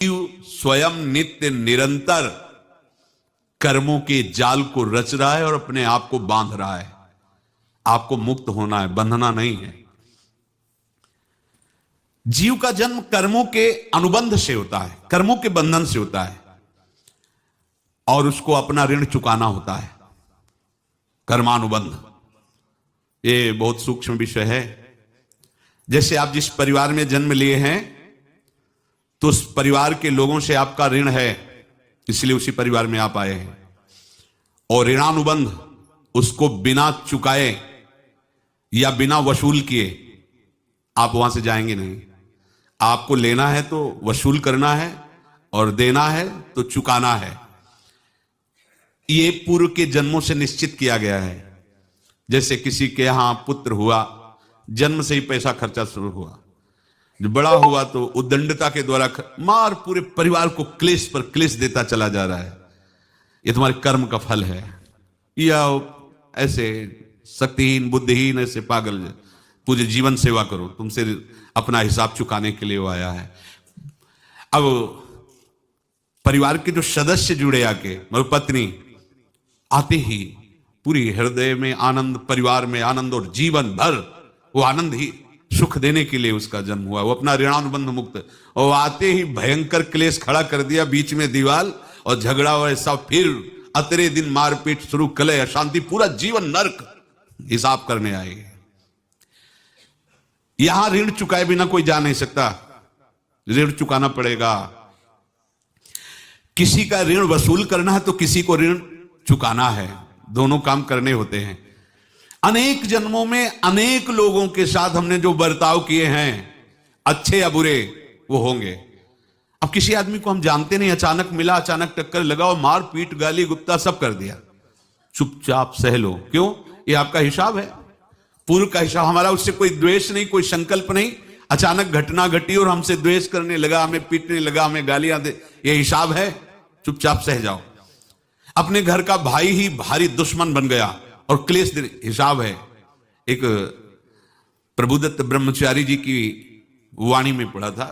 स्वयं नित्य निरंतर कर्मों के जाल को रच रहा है और अपने आप को बांध रहा है। आपको मुक्त होना है, बंधना नहीं है। जीव का जन्म कर्मों के अनुबंध से होता है, कर्मों के बंधन से होता है, और उसको अपना ऋण चुकाना होता है। कर्मानुबंध ये बहुत सूक्ष्म विषय है। जैसे आप जिस परिवार में जन्म लिए हैं तो उस परिवार के लोगों से आपका ऋण है, इसलिए उसी परिवार में आप आए हैं। और ऋणानुबंध उसको बिना चुकाए या बिना वसूल किए आप वहां से जाएंगे नहीं। आपको लेना है तो वसूल करना है, और देना है तो चुकाना है। ये पूर्व के जन्मों से निश्चित किया गया है। जैसे किसी के यहां पुत्र हुआ, जन्म से ही पैसा खर्चा शुरू हुआ, जो बड़ा हुआ तो उद्दंडता के द्वारा मार पूरे परिवार को क्लेश पर क्लेश देता चला जा रहा है। ये तुम्हारे कर्म का फल है। या ऐसे शक्तिहीन बुद्धिहीन ऐसे पागल पूरे जीवन सेवा करो, तुमसे अपना हिसाब चुकाने के लिए वो आया है। अब परिवार के जो सदस्य जुड़े आके, मतलब पत्नी आते ही पूरी हृदय में आनंद, परिवार में आनंद, और जीवन भर वो आनंद ही सुख देने के लिए उसका जन्म हुआ। वो अपना ऋणानुबंध मुक्त, और आते ही भयंकर क्लेश खड़ा कर दिया, बीच में दीवार और झगड़ा और ऐसा, फिर अतरे दिन मारपीट शुरू, कलह अशांति, पूरा जीवन नर्क हिसाब करने आए। यहां ऋण चुकाए बिना कोई जा नहीं सकता, ऋण चुकाना पड़ेगा। किसी का ऋण वसूल करना है तो किसी को ऋण चुकाना है, दोनों काम करने होते हैं। अनेक जन्मों में अनेक लोगों के साथ हमने जो बर्ताव किए हैं, अच्छे या बुरे, वो होंगे। अब किसी आदमी को हम जानते नहीं, अचानक मिला, अचानक टक्कर लगाओ, मार पीट गाली गुप्ता सब कर दिया, चुपचाप सह लो। क्यों? ये आपका हिसाब है, पूर्व का हिसाब। हमारा उससे कोई द्वेष नहीं, कोई संकल्प नहीं। अचानक घटना घटी और हमसे द्वेष करने लगा, हमें पीटने लगा, हमें गालियां दे, ये हिसाब है, चुपचाप सह जाओ। अपने घर का भाई ही भारी दुश्मन बन गया और क्लेश, हिसाब है। एक प्रभुदत्त ब्रह्मचारी जी की वाणी में पढ़ा था,